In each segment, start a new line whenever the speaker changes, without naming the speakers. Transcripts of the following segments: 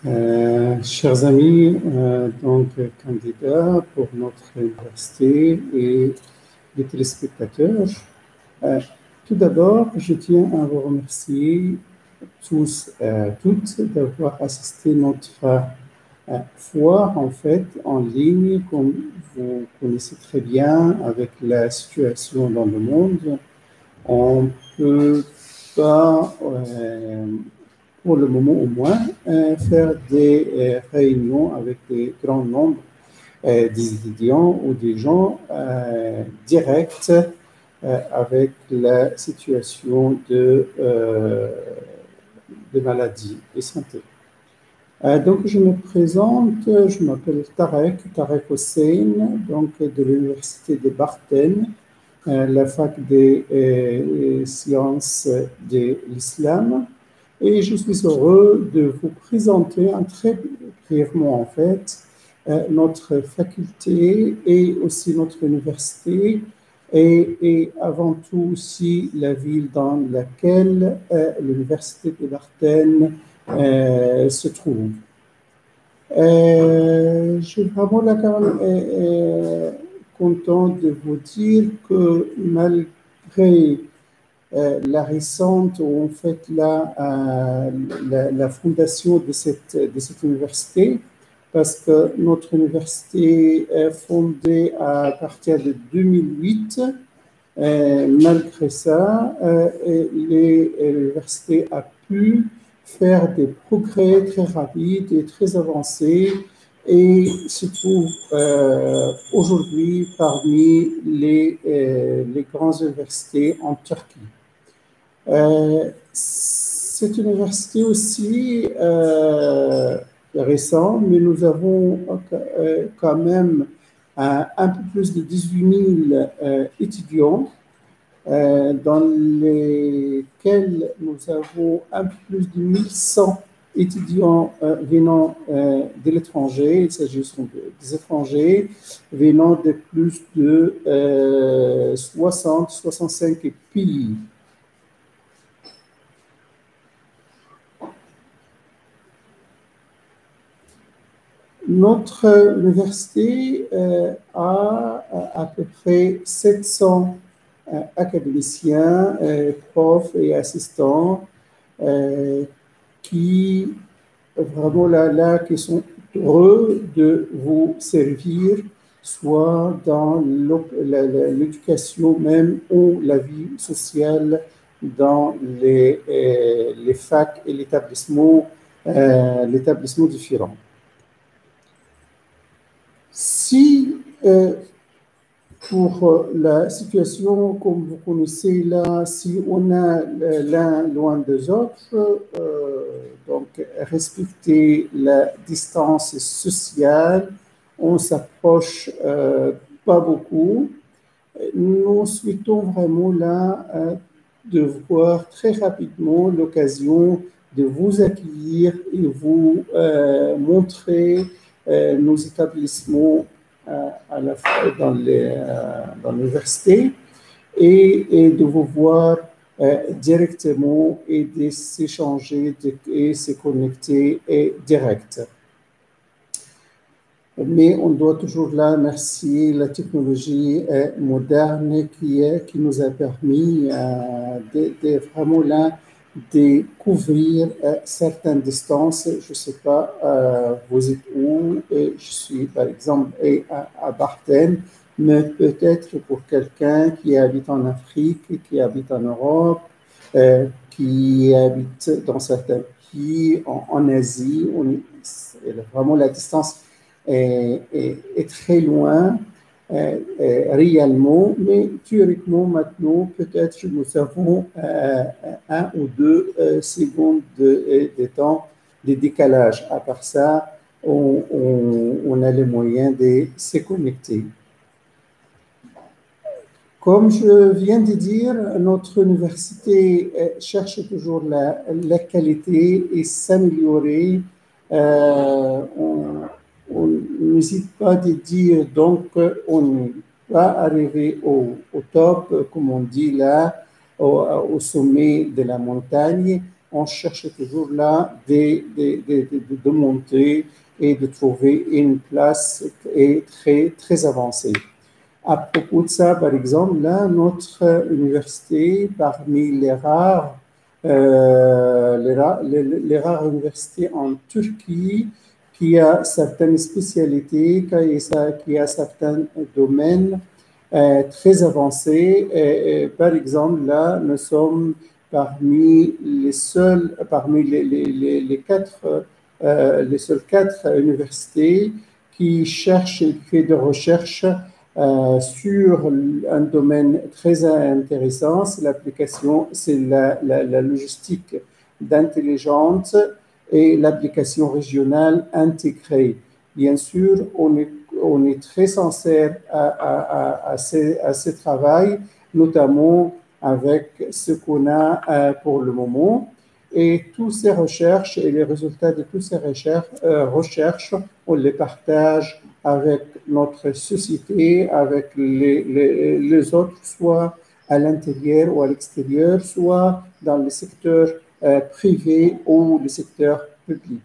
Chers amis, candidats pour notre université et les téléspectateurs, tout d'abord, je tiens à vous remercier tous, toutes d'avoir assisté à notre foire en fait en ligne, comme vous connaissez très bien avec la situation dans le monde. On ne peut pas pour le moment au moins, faire des réunions avec des grands nombres des étudiants ou des gens directs avec la situation de maladie et santé. Donc, je me présente, je m'appelle Tarek Hossein, donc de l'Université de Barthen, la fac des sciences de l'islam. Et je suis heureux de vous présenter très brièvement, en fait, notre faculté et aussi notre université et avant tout aussi la ville dans laquelle l'université de Barthen se trouve. Je suis vraiment là quand même content de vous dire que malgré la récente, en fait, la fondation de cette université, parce que notre université est fondée à partir de 2008. Malgré ça, l'université a pu faire des progrès très rapides et très avancés et se trouve aujourd'hui parmi les grandes universités en Turquie. Cette université aussi récente, mais nous avons quand même un peu plus de 18 000 étudiants, dans lesquels nous avons un peu plus de 1100 étudiants venant de l'étranger. Il s'agit des étrangers venant de plus de 60-65 pays. Notre université a à peu près 700 académiciens, profs et assistants qui vraiment là qui sont heureux de vous servir, soit dans l'éducation même ou la vie sociale dans les facs et l'établissement différent. Si pour la situation, comme vous connaissez là, si on a l'un loin des autres, donc respecter la distance sociale, on s'approche pas beaucoup. Nous souhaitons vraiment là de voir très rapidement l'occasion de vous accueillir et vous montrer nos établissements dans l'université et de vous voir directement et de s'échanger et se connecter direct. Mais on doit toujours là remercier la technologie moderne qui nous a permis de vraiment là de couvrir certaines distances. Je ne sais pas, vous êtes où? Je suis par exemple à Barthen, mais peut-être pour quelqu'un qui habite en Afrique, qui habite en Europe, qui habite dans certains pays, en Asie, vraiment la distance est très loin réellement, mais théoriquement maintenant, peut-être nous avons 1 ou 2 secondes de temps de décalage. À part ça, on a les moyens de se connecter. Comme je viens de dire, notre université cherche toujours la qualité et s'améliorer. On n'hésite pas de dire donc on va arriver au top, comme on dit là, au sommet de la montagne, on cherche toujours là de monter et de trouver une place très avancée. À propos de ça, par exemple, là, notre université, parmi les rares universités en Turquie, qui a certaines spécialités, qui a certains domaines très avancés. Par exemple, là, nous sommes parmi les seuls, parmi les seules quatre universités qui cherchent et qui font des recherches sur un domaine très intéressant, c'est l'application, c'est la logistique d'intelligence et l'application régionale intégrée. Bien sûr, on est très sincère à ce travail, notamment avec ce qu'on a pour le moment. Et toutes ces recherches et les résultats de toutes ces recherches, on les partage avec notre société, avec les autres, soit à l'intérieur ou à l'extérieur, soit dans le secteur privé ou le secteur public.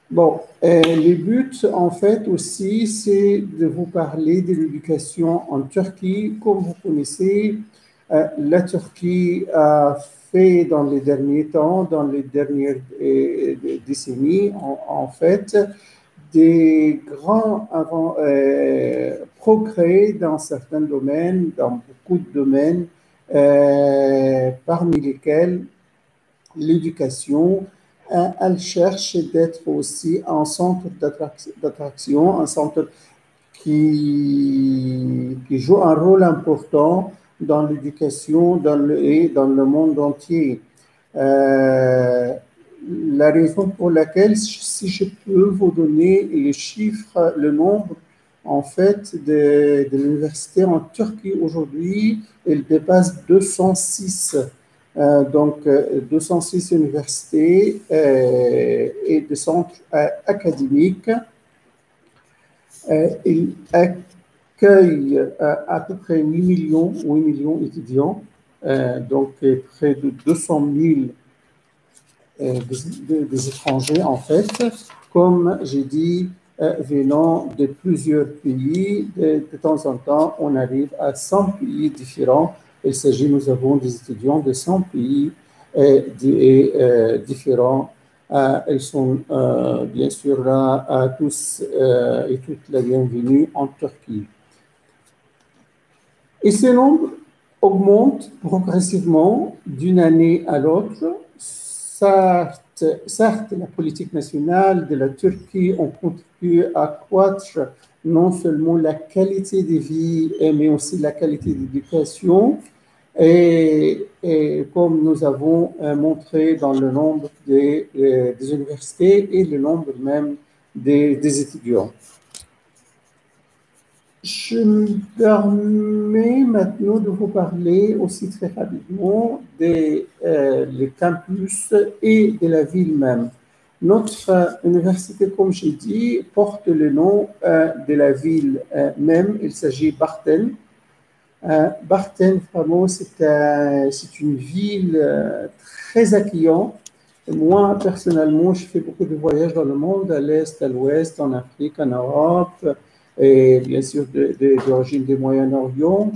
Bon, le but, en fait, aussi, c'est de vous parler de l'éducation en Turquie. Comme vous connaissez, la Turquie a fait dans les derniers temps, dans les dernières décennies, en fait, des grands progrès dans certains domaines, dans beaucoup de domaines, parmi lesquels l'éducation, elle cherche d'être aussi un centre d'attraction, un centre qui joue un rôle important dans l'éducation et dans le monde entier. La raison pour laquelle, si je peux vous donner les chiffres, le nombre en fait de l'université en Turquie aujourd'hui, il dépasse 206. Donc, 206 universités et des centres académiques. Il accueille à peu près 8 millions d'étudiants, donc près de 200 000 des étrangers, en fait, comme j'ai dit, venant de plusieurs pays. De temps en temps, on arrive à 100 pays différents. Nous avons des étudiants de 100 pays différents. Ils sont bien sûr là à tous et toutes la bienvenue en Turquie. Et ce nombre augmente progressivement d'une année à l'autre. Certes, la politique nationale de la Turquie a contribué à accroître non seulement la qualité de vie, mais aussi la qualité d'éducation. Et comme nous avons montré dans le nombre des universités et le nombre même des étudiants. Je me permets maintenant de vous parler aussi très rapidement des campus et de la ville même. Notre université, comme j'ai dit, porte le nom de la ville même. Il s'agit Bartın. Bartın, vraiment, c'est une ville très accueillante. Moi, personnellement, je fais beaucoup de voyages dans le monde, à l'Est, à l'Ouest, en Afrique, en Europe, et bien sûr d'origine du Moyen-Orient.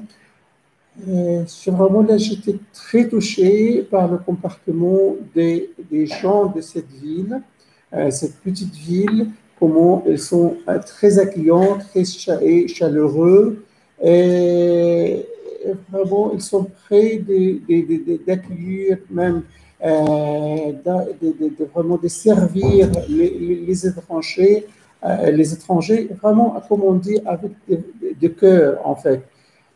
Vraiment, là, j'étais très touché par le comportement des gens de cette ville, cette petite ville, comment ils sont très accueillants, très chaleureux, et vraiment, ils sont prêts d'accueillir même, vraiment de servir les étrangers, vraiment, comme on dit, avec de cœur, en fait.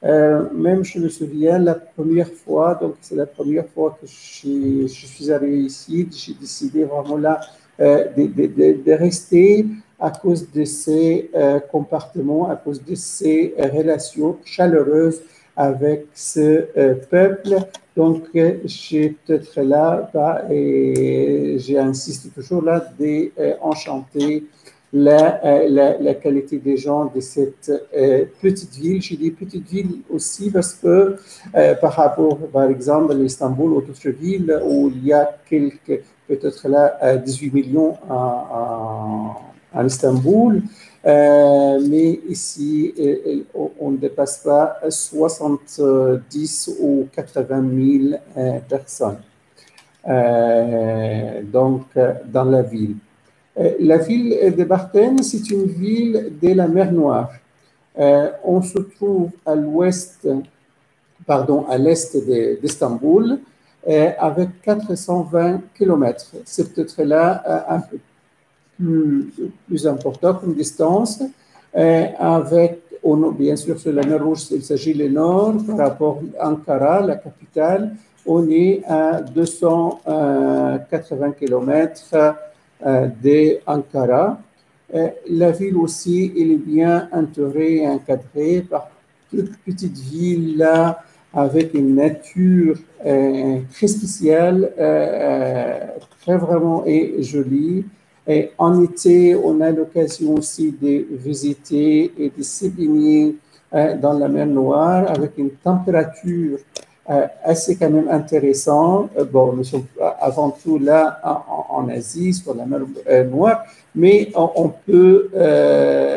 Même je me souviens la première fois, donc c'est la première fois que je suis arrivé ici, j'ai décidé vraiment là de rester à cause de ces comportements, à cause de ces relations chaleureuses avec ce peuple. Donc j'ai peut-être là et j'insiste toujours là d'enchanter la qualité des gens de cette petite ville. J'ai dit petite ville aussi parce que par rapport, par exemple, à Istanbul ou d'autres villes où il y a peut-être là 18 millions à Istanbul, mais ici, on ne dépasse pas 70 ou 80 000 personnes. Donc, dans la ville. La ville de Barthen, c'est une ville de la mer Noire. On se trouve à l'ouest, pardon, à l'est d'Istanbul, avec 420 km. C'est peut-être là un peu plus important comme distance, avec, bien sûr, sur la mer Rouge, il s'agit du nord, par rapport à Ankara, la capitale, on est à 280 km d'Ankara. La ville aussi, elle est bien entourée et encadrée par toute petite ville là, avec une nature très spéciale, très vraiment et jolie. Et en été, on a l'occasion aussi de visiter et de se baigner dans la mer Noire avec une température assez quand même intéressante. Bon, nous sommes avant tout là en Asie, sur la mer Noire, mais on peut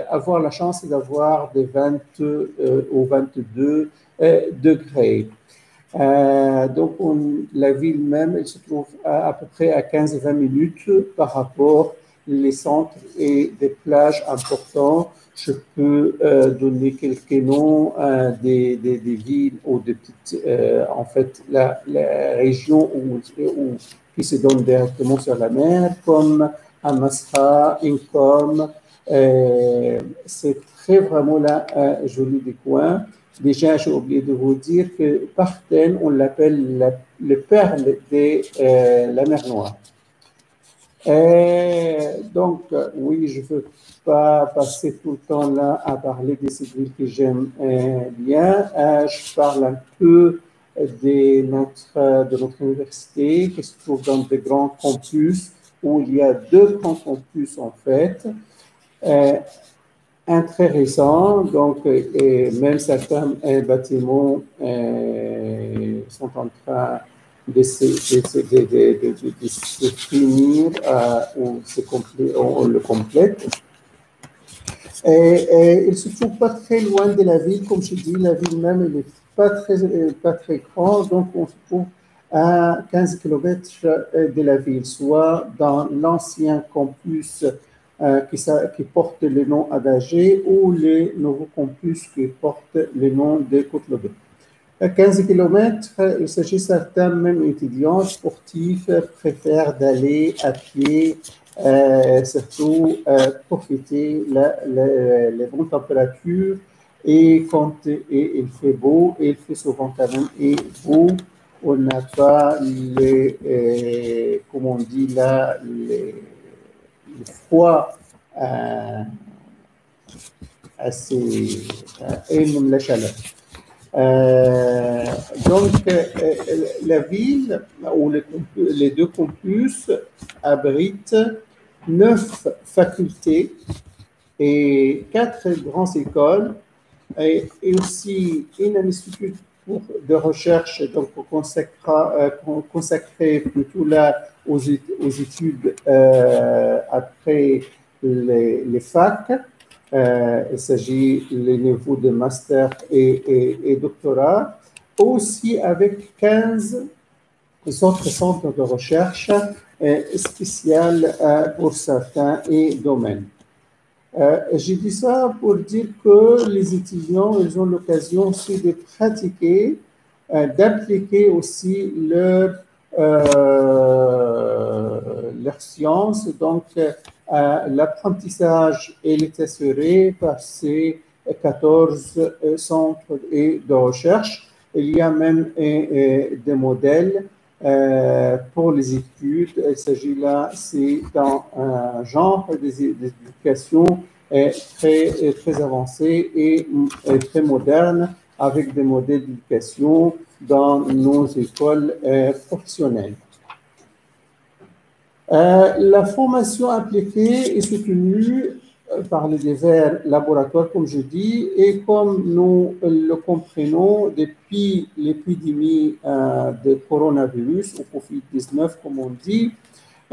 avoir la chance d'avoir des 20 ou 22 degrés. Donc, la ville même, elle se trouve à peu près à 15-20 minutes par rapport les centres et des plages importants. Je peux donner quelques noms des villes ou des petites, en fait, la région qui se donne directement sur la mer, comme Amasra, Inkom. C'est très vraiment là joli des coins. Déjà, j'ai oublié de vous dire que Barthen, on l'appelle le perle de la mer Noire. Donc, oui, je ne veux pas passer tout le temps là à parler de cette ville que j'aime bien. Je parle un peu de notre université qui se trouve dans de grands campus où il y a 2 grands campus en fait. Un très récent, donc et même certains bâtiments sont en train de se finir ou on le complète. Et il se trouve pas très loin de la ville, comme je dis, la ville même elle est pas très grande, donc on se trouve à 15 km de la ville, soit dans l'ancien campus qui porte le nom Adagé ou les nouveaux campus qui portent le nom de Côte-Lobé. À 15 km, il s'agit certains même étudiants sportifs préfèrent d'aller à pied, surtout profiter les bonnes températures et quand il fait beau, et il fait souvent quand même et beau, on n'a pas comme on dit là, le froid assez et même la chaleur. Donc, la ville ou les 2 campus abritent 9 facultés et 4 grandes écoles et aussi un institut de recherche donc consacré plutôt là aux études après les facs. Il s'agit des niveaux de master et doctorat, aussi avec 15 autres centres de recherche spéciaux pour certains domaines. J'ai dit ça pour dire que les étudiants ils ont l'occasion aussi de pratiquer, d'appliquer aussi leur science. Donc, l'apprentissage est assuré par ces 14 centres de recherche. Il y a même des modèles pour les études. Il s'agit là, c'est dans un genre d'éducation très avancé et très moderne avec des modèles d'éducation dans nos écoles professionnelles. La formation appliquée est soutenue par les divers laboratoires, comme je dis, et comme nous le comprenons depuis l'épidémie de coronavirus ou COVID-19, comme on dit,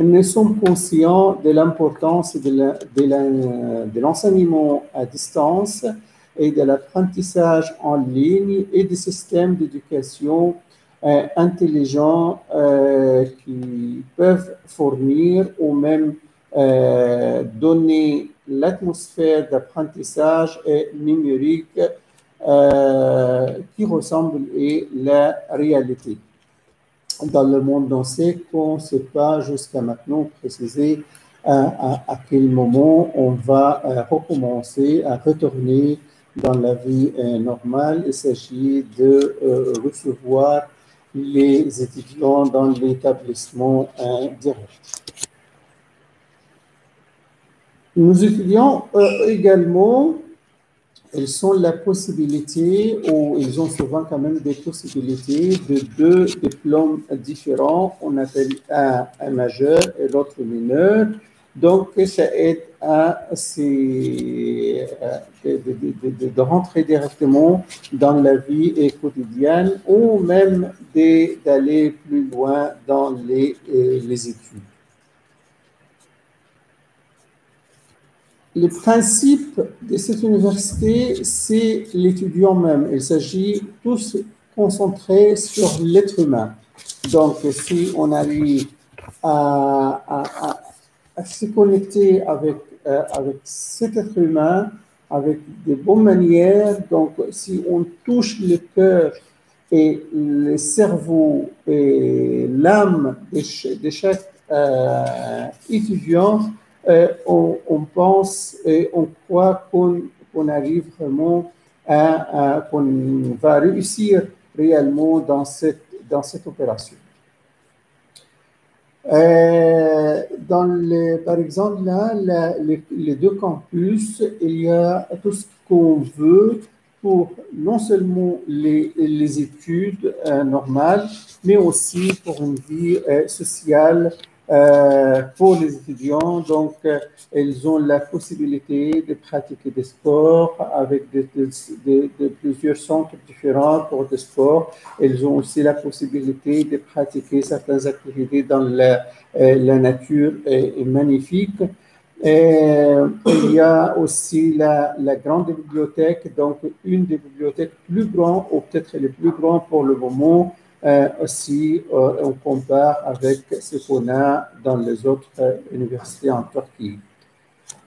nous sommes conscients de l'importance de l'enseignement à distance et de l'apprentissage en ligne et des systèmes d'éducation intelligents qui peuvent fournir ou même donner l'atmosphère d'apprentissage numérique qui ressemble à la réalité. Dans le monde entier, qu'on ne sait pas jusqu'à maintenant préciser à quel moment on va recommencer à retourner dans la vie normale. Il s'agit de recevoir les étudiants dans l'établissement direct. Nous étudions également, ils ont la possibilité, ou ils ont souvent quand même des possibilités de deux diplômes différents. On appelle un majeur et l'autre mineur. Donc, ça aide à de rentrer directement dans la vie quotidienne ou même d'aller plus loin dans les études. Le principe de cette université, c'est l'étudiant même. Il s'agit tous concentrés sur l'être humain. Donc, si on arrive à se connecter avec cet être humain, avec de bonnes manières, donc si on touche le cœur et le cerveau et l'âme de chaque étudiant, on pense et on croit qu'on arrive vraiment qu'on va réussir réellement dans cette opération. Par exemple, là, les deux campus, il y a tout ce qu'on veut pour non seulement les études normales, mais aussi pour une vie sociale pour les étudiants. Donc, ils ont la possibilité de pratiquer des sports avec de plusieurs centres différents pour des sports. Ils ont aussi la possibilité de pratiquer certaines activités dans la nature est magnifique. Il y a aussi la grande bibliothèque, donc une des bibliothèques plus grandes, ou peut-être les plus grandes pour le moment, aussi on compare avec ce qu'on a dans les autres universités en Turquie.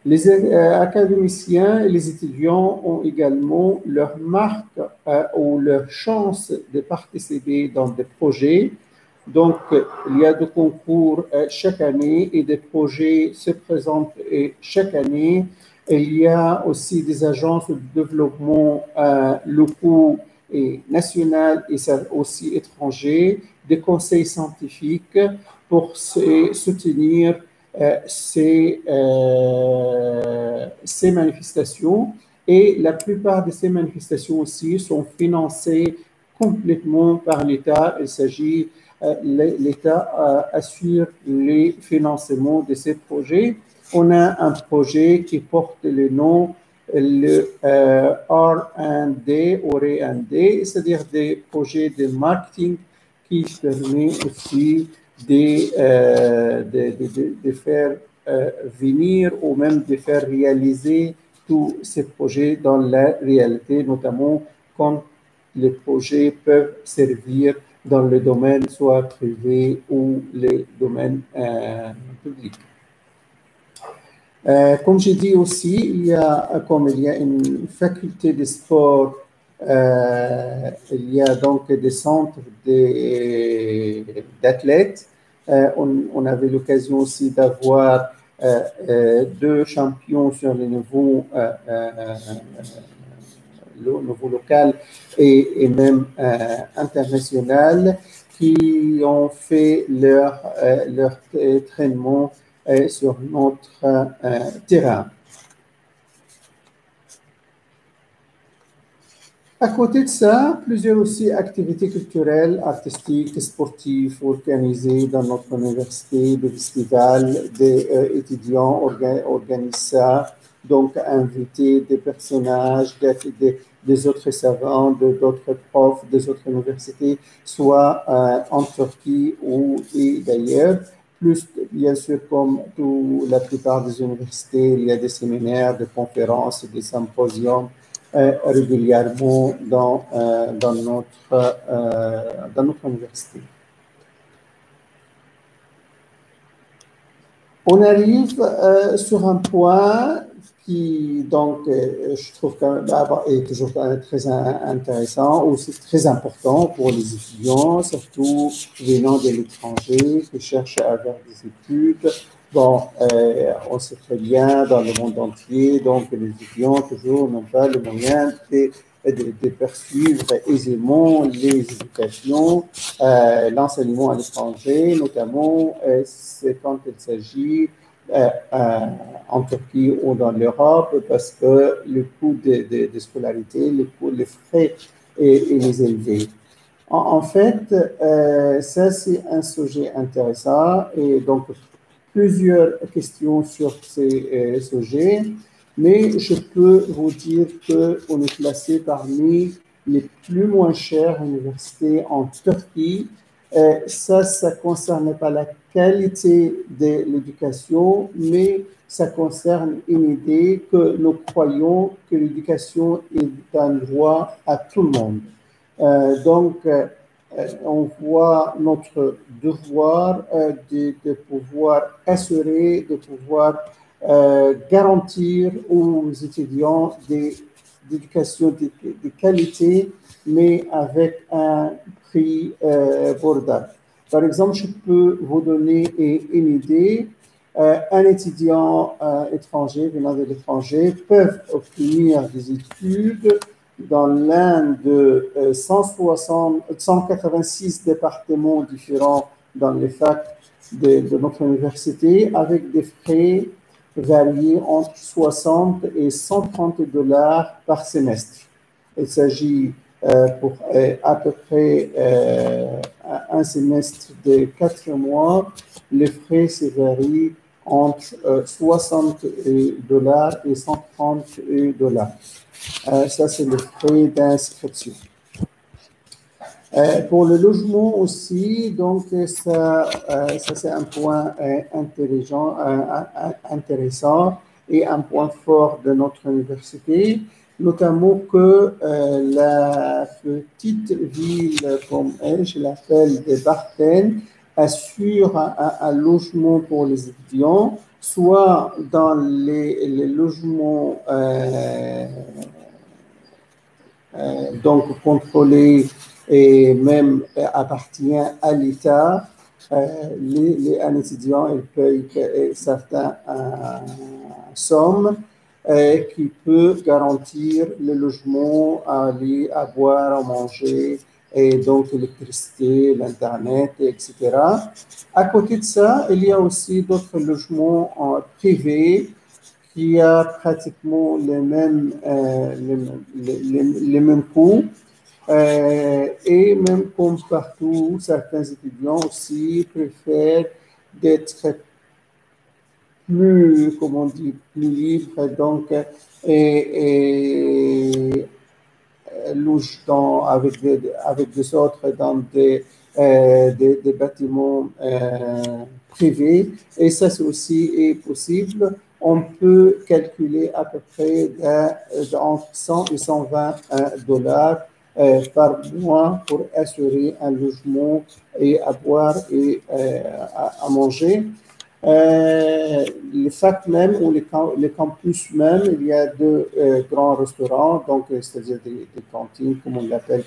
Les académiciens et les étudiants ont également leur marque ou leur chance de participer dans des projets. Donc, il y a des concours chaque année et des projets se présentent chaque année. Il y a aussi des agences de développement locaux et nationaux et aussi étrangers, des conseils scientifiques pour soutenir ces manifestations. Et la plupart de ces manifestations aussi sont financées complètement par l'État. Il s'agit l'État assure les financements de ces projets. On a un projet qui porte le nom le R&D ou R&D, c'est-à-dire des projets de marketing qui permet aussi de faire venir ou même de faire réaliser tous ces projets dans la réalité, notamment quand les projets peuvent servir dans le domaine soit privé ou les domaines publics. Comme j'ai dit aussi, il y a une faculté de sport, il y a donc des centres d'athlètes. On avait l'occasion aussi d'avoir deux champions sur le niveau local et même international qui ont fait leur entraînement sur notre terrain. À côté de ça, plusieurs aussi activités culturelles, artistiques, sportives organisées dans notre université, des festivals, des étudiants organisent ça, donc inviter des personnages, des autres savants, d'autres profs, des autres universités, soit en Turquie ou et d'ailleurs. Plus, bien sûr, comme la plupart des universités, il y a des séminaires, des conférences, des symposiums régulièrement dans notre université. On arrive sur un point qui, donc, je trouve quand même, est toujours quand même très intéressant, ou c'est très important pour les étudiants, surtout venant de l'étranger, qui cherchent à faire des études. Bon, on sait très bien dans le monde entier, donc les étudiants toujours n'ont pas le moyen de poursuivre aisément les éducations, l'enseignement à l'étranger, notamment c'est quand il s'agit en Turquie ou dans l'Europe, parce que le coût de scolarité, les frais est élevé. En fait, ça c'est un sujet intéressant et donc plusieurs questions sur ces sujets, mais je peux vous dire qu'on est classé parmi les plus moins chères universités en Turquie. Ça ne concerne pas la qualité de l'éducation, mais ça concerne une idée que nous croyons que l'éducation est un droit à tout le monde. Donc, on voit notre devoir de pouvoir assurer, de pouvoir garantir aux étudiants des éducation de qualité, mais avec un prix abordable. Par exemple, je peux vous donner une idée. Un étudiant étranger venant de l'étranger peut obtenir des études dans l'un de 186 départements différents dans les facs de notre université, avec des frais variés entre 60 et 130 dollars par semestre. Il s'agit pour à peu près un semestre de 4 mois. Les frais se varient entre 60 dollars et 130 dollars. Ça, c'est le frais d'inscription. Pour le logement aussi, donc ça c'est un point intéressant et un point fort de notre université, notamment que la petite ville, comme je l'appelle, de Barthen, assure un logement pour les étudiants, soit dans les logements donc contrôlés et même appartient à l'État. Un étudiant il paye certaines sommes qui peut garantir le logement, à boire, à manger, et donc l'électricité, l'Internet, etc. À côté de ça, il y a aussi d'autres logements privés qui a pratiquement les mêmes coûts. Et même comme partout, certains étudiants aussi préfèrent d'être plus, comment on dit, plus libres, donc, et loge avec des autres dans des bâtiments privés. Et ça, c'est aussi est possible. On peut calculer à peu près entre 100 et 120 dollars par mois pour assurer un logement et à boire et à manger. Les facs même ou les campus même, il y a deux grands restaurants, donc c'est-à-dire des cantines, comme on l'appelle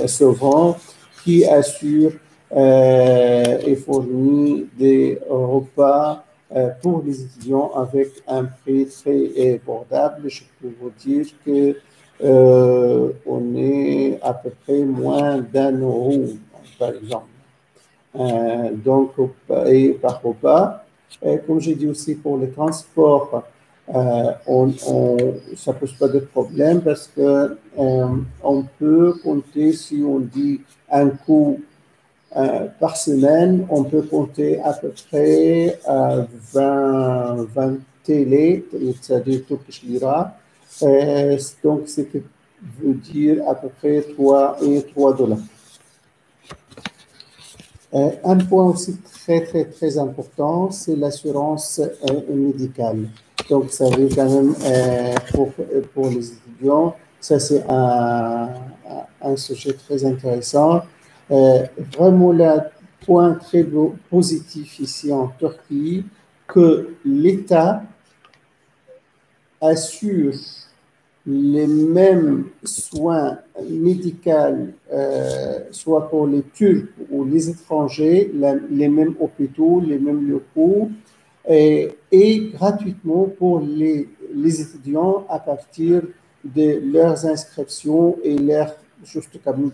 souvent, qui assurent et fournissent des repas pour les étudiants avec un prix très abordable. Je peux vous dire que on est à peu près moins d'1 euro, par exemple. Donc, et par repas. Comme j'ai dit aussi pour les transports, ça ne pose pas de problème parce que on peut compter, si on dit un coût par semaine, on peut compter à peu près 20 télé, c'est-à-dire turkish lira. Donc, ce qui veut dire à peu près 3 dollars. Un point aussi très important, c'est l'assurance médicale. Donc, ça veut quand même, pour les étudiants, ça c'est un sujet très intéressant. Vraiment, le point très positif ici en Turquie, que l'État assure les mêmes soins médicaux, soit pour les Turcs ou les étrangers, les mêmes hôpitaux, les mêmes locaux, et gratuitement pour les étudiants à partir de leurs inscriptions et leur juste comme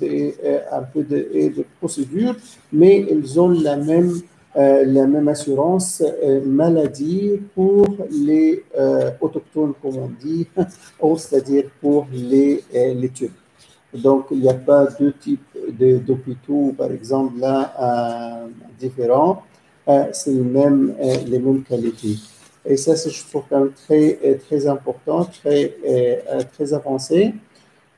un peu de procédure, mais ils ont la même assurance maladie pour les autochtones, comme on dit, c'est-à-dire pour les Turcs. Donc, il n'y a pas deux types d'hôpitaux, par exemple, là, différents. C'est les mêmes qualités. Et ça, c'est, je trouve, quand même très important, très avancé.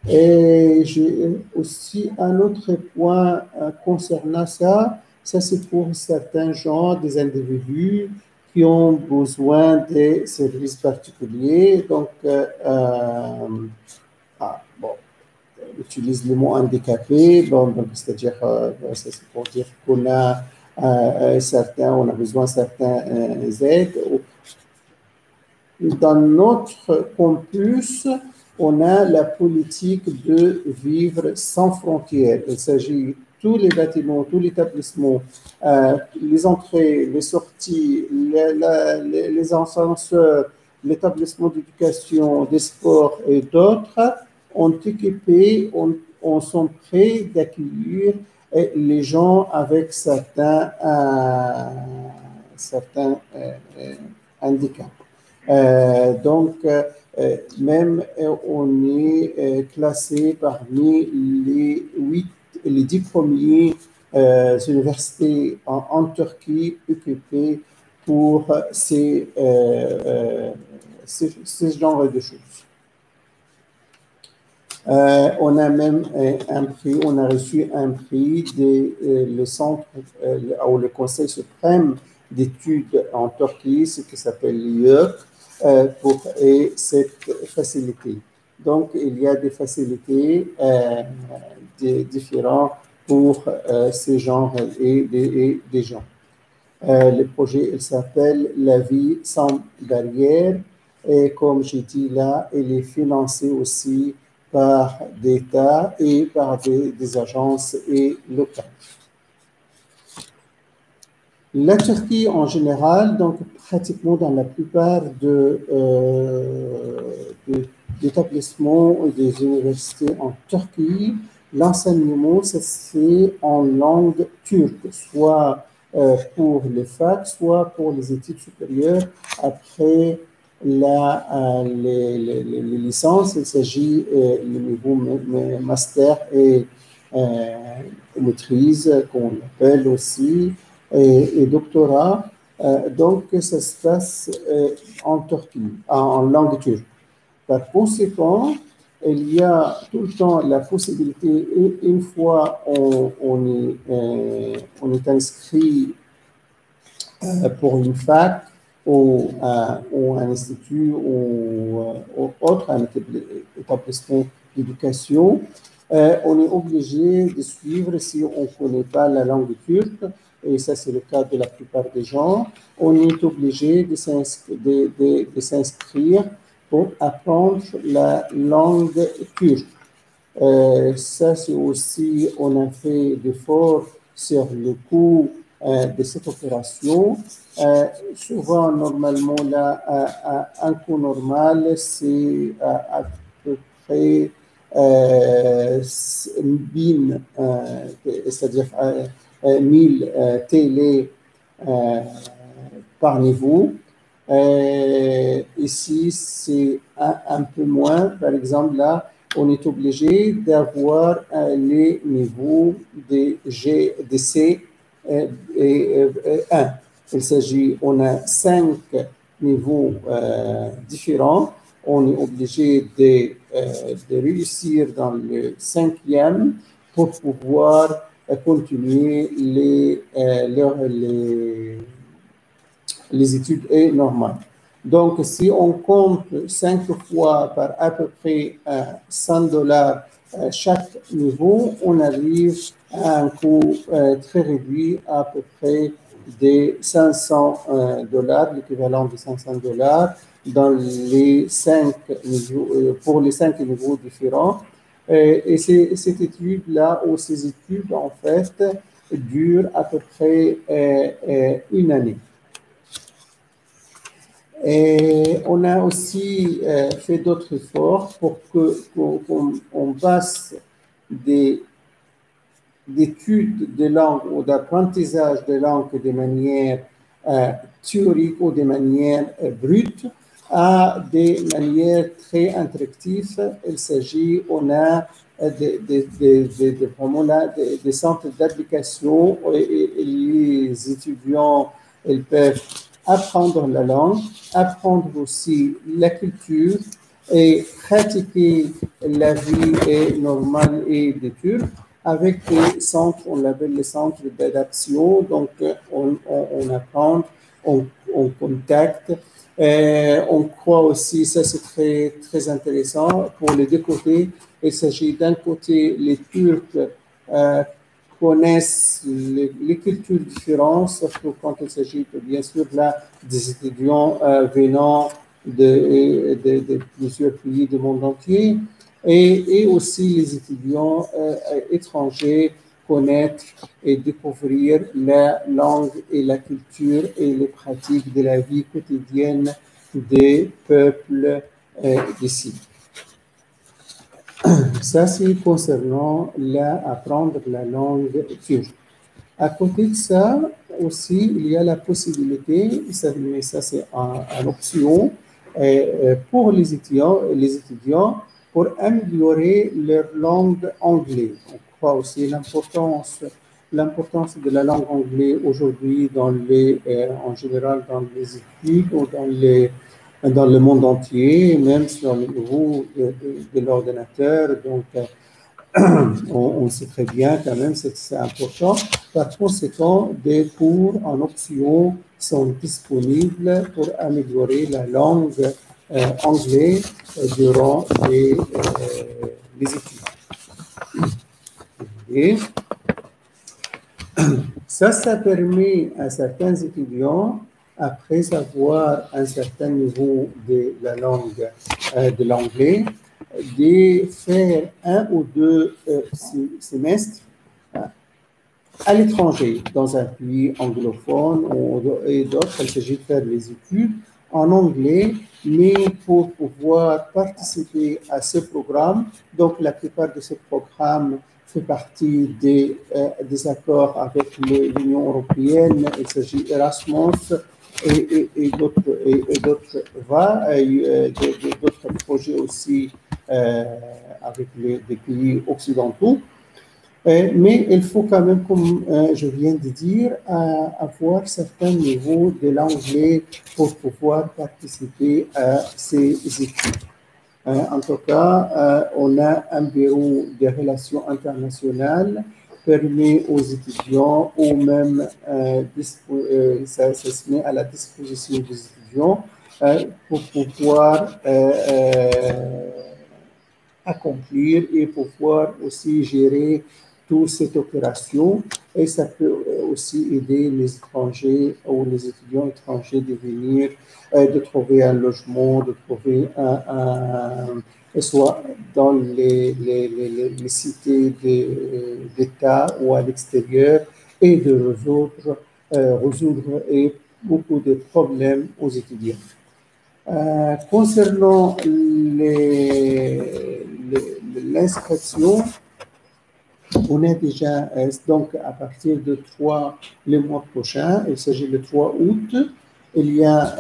Et j'ai aussi un autre point concernant ça. Ça, c'est pour certains genres des individus qui ont besoin de services particuliers. Donc, bon, utilise le mot handicapé, bon, donc, c'est-à-dire, c'est pour dire qu'on a on a besoin de certaines aides. Dans notre campus, on a la politique de vivre sans frontières. Il s'agit de tous les bâtiments, tous les établissements, les entrées, les sorties, les ascenseurs, l'établissement d'éducation, des sports et d'autres ont équipé, sont prêts d'accueillir les gens avec certains handicaps. Donc, même on est classé parmi les 10 premiers universités en Turquie occupées pour ce genre de choses. On a même un prix, on a reçu un prix le centre ou le Conseil suprême d'études en Turquie, ce qui s'appelle l'IEUC, pour cette facilité. Donc, il y a des facilités différentes pour ces genres et des gens. Le projet, il s'appelle La vie sans barrière, et comme j'ai dit là, il est financé aussi par d'État et par des agences et locales. La Turquie en général, donc pratiquement dans la plupart d'établissements et des universités en Turquie, l'enseignement se fait en langue turque, soit pour les facs, soit pour les études supérieures. Après les licences, il s'agit du niveau master et maîtrise, qu'on appelle aussi, et doctorat. Donc, ça se passe en Turquie, en langue turque. Par conséquent, il y a tout le temps la possibilité, une fois on est inscrit pour une fac ou un institut ou autre, un établissement d'éducation, on est obligé de suivre, si on ne connaît pas la langue turque, et ça c'est le cas de la plupart des gens, on est obligé de s'inscrire pour apprendre la langue turque. Ça c'est aussi, on a fait d'efforts sur le coût de cette opération. Souvent, normalement, là, un coût normal, c'est à peu près 1000, c'est-à-dire 1000 télé par niveau. Ici, c'est un peu moins. Par exemple, là, on est obligé d'avoir les niveaux de G, de C et 1. Il s'agit, on a 5 niveaux différents. On est obligé de réussir dans le 5e pour pouvoir continuer les études normales. Donc, si on compte 5 fois par à peu près $100 chaque niveau, on arrive à un coût très réduit, à peu près de $500, l'équivalent de $500 dans les 5 niveaux, pour les 5 niveaux différents. Et cette étude-là, ou ces études, en fait, durent à peu près une année. Et on a aussi fait d'autres efforts pour qu'on passe d'études de langue ou d'apprentissage de langue de manière théorique ou de manière brute à des manières très interactives. Il s'agit, on a vraiment là, des centres d'application et les étudiants, ils peuvent apprendre la langue, apprendre aussi la culture et pratiquer la vie normale et des Turcs avec des centres, on l'appelle les centres d'adaptation. Donc, on apprend, on contacte. On croit aussi, ça c'est très, très intéressant, pour les deux côtés. Il s'agit d'un côté, les Turcs connaissent les cultures différentes, surtout quand il s'agit bien sûr là des étudiants venant de plusieurs pays du monde entier, et aussi les étudiants étrangers connaître et découvrir la langue et la culture et les pratiques de la vie quotidienne des peuples d'ici. Ça, c'est concernant apprendre la langue turque. À côté de ça, aussi, il y a la possibilité, mais ça c'est une option, pour les étudiants pour améliorer leur langue anglaise. On croit aussi l'importance de la langue anglaise aujourd'hui en général dans les études ou dans le monde entier, même sur le niveau de l'ordinateur. Donc, on sait très bien quand même que c'est important. Par conséquent, des cours en option sont disponibles pour améliorer la langue anglaise durant les études. Et ça permet à certains étudiants, après avoir un certain niveau de la langue de l'anglais, de faire 1 ou 2 semestres à l'étranger, dans un pays anglophone et d'autres. Il s'agit de faire les études en anglais, mais pour pouvoir participer à ce programme, donc la plupart de ces programmes fait partie des accords avec l'Union européenne. Il s'agit d'Erasmus et d'autres projets aussi avec des pays occidentaux. Mais il faut quand même, comme je viens de dire, avoir certains niveaux de l'anglais pour pouvoir participer à ces études. En tout cas, on a un bureau de relations internationales permet aux étudiants ou même ça se met à la disposition des étudiants pour pouvoir accomplir et pouvoir aussi gérer toute cette opération. Et ça peut aussi aider les étrangers ou les étudiants étrangers de venir, de trouver un logement, de trouver soit dans les cités d'État ou à l'extérieur, et de résoudre beaucoup de problèmes aux étudiants. Concernant l'inscription, on est déjà, donc à partir de le mois prochain, il s'agit le 3 août, il y a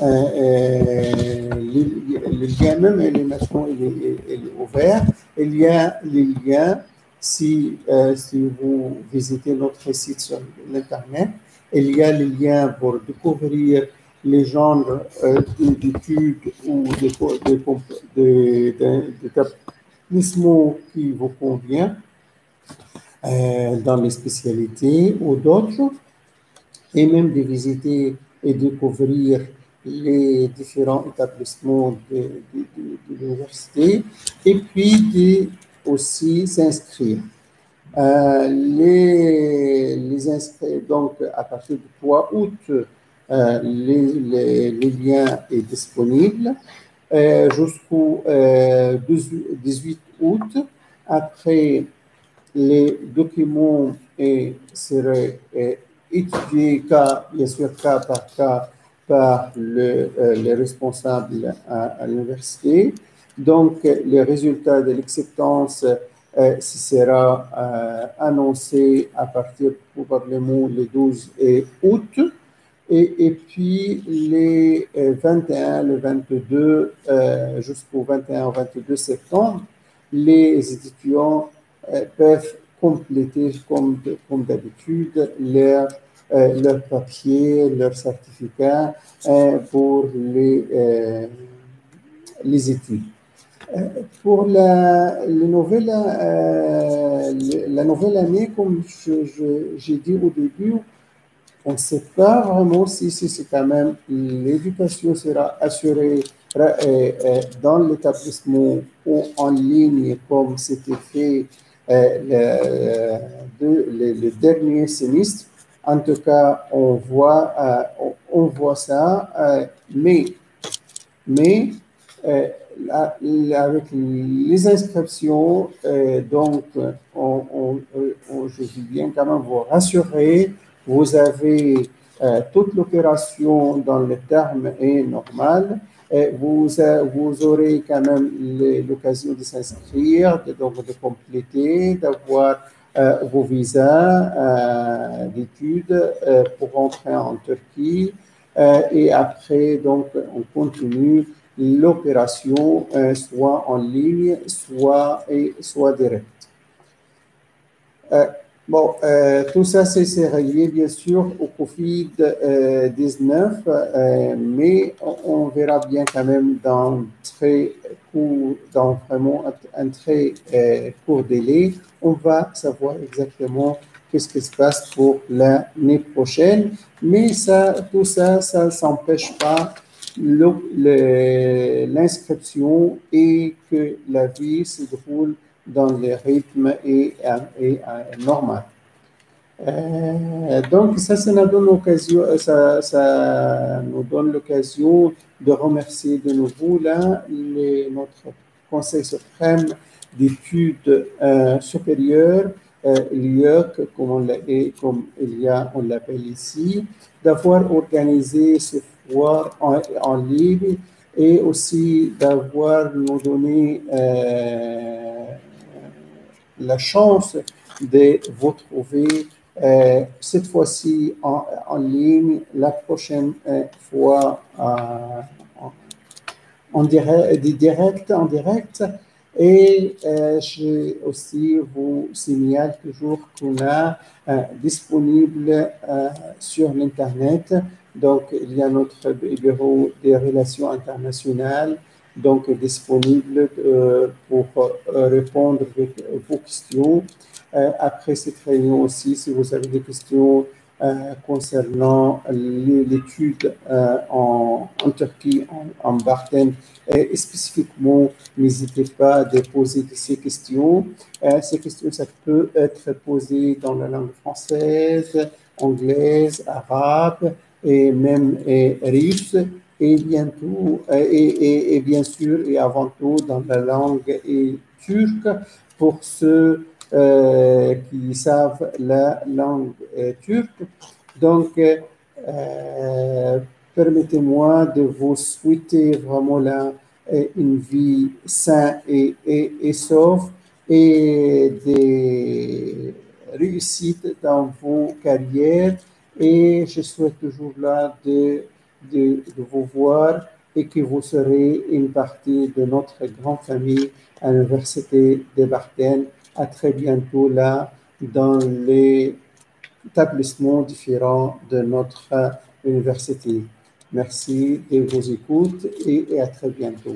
le lien même, il est maintenant il est ouvert. Il y a les liens, si vous visitez notre site sur l'Internet, il y a les liens pour découvrir les genres d'études ou d'établissements qui vous convient dans les spécialités ou d'autres, et même de visiter et découvrir les différents établissements de l'université, et puis aussi s'inscrire. Les inscrits, donc à partir du 3 août, les liens est disponible jusqu'au 18 août. Après, les documents seraient étudiés bien sûr cas par cas par les responsables à l'université. Donc, les résultats de l'acceptance sera annoncé à partir probablement le 12 août. Et puis les 21, le 22 jusqu'au 21 au 22 septembre, les étudiants peuvent compléter comme d'habitude leur papier, leur certificat pour les études. Pour la nouvelle année, comme j'ai dit au début, on ne sait pas vraiment si c'est quand même l'éducation sera assurée dans l'établissement ou en ligne comme c'était fait le dernier semestre. En tout cas, on voit ça, mais avec les inscriptions, donc je veux bien quand même vous rassurer, vous avez toute l'opération dans le terme est normal. Vous aurez quand même l'occasion de s'inscrire, donc de compléter, d'avoir vos visas d'études pour entrer en Turquie. Et après, donc, on continue l'opération soit en ligne, soit direct. Bon, tout ça, c'est relié bien sûr au Covid-19, mais on verra bien quand même dans vraiment un très court délai, on va savoir exactement qu'est-ce qui se passe pour l'année prochaine, mais tout ça ne s'empêche pas l'inscription et que la vie se déroule dans le rythme normal. Donc, ça nous donne l'occasion, ça nous donne l'occasion de remercier de nouveau là notre Conseil suprême d'études supérieures, l'IEC, comme on l'appelle ici, d'avoir organisé ce foire en ligne et aussi d'avoir nous donné la chance de vous trouver cette fois-ci en ligne, la prochaine fois en direct. Et je aussi vous signale toujours qu'on a disponible sur l'Internet. Donc, il y a notre bureau des relations internationales, donc disponible pour répondre à vos questions. Après cette réunion aussi, si vous avez des questions concernant l'étude en Turquie, en Barthem, et spécifiquement, n'hésitez pas à poser ces questions. Ces questions, ça peut être posé dans la langue française, anglaise, arabe et même russe, et bientôt, et bien sûr, et avant tout, dans la langue turque, pour ceux qui savent la langue turque. Donc, permettez-moi de vous souhaiter vraiment une vie saine et sauve et des réussites dans vos carrières. Et je souhaite toujours là de de vous voir et que vous serez une partie de notre grande famille à l'Université de Barthes. À très bientôt là dans les établissements différents de notre université. Merci de vos écoutes et à très bientôt.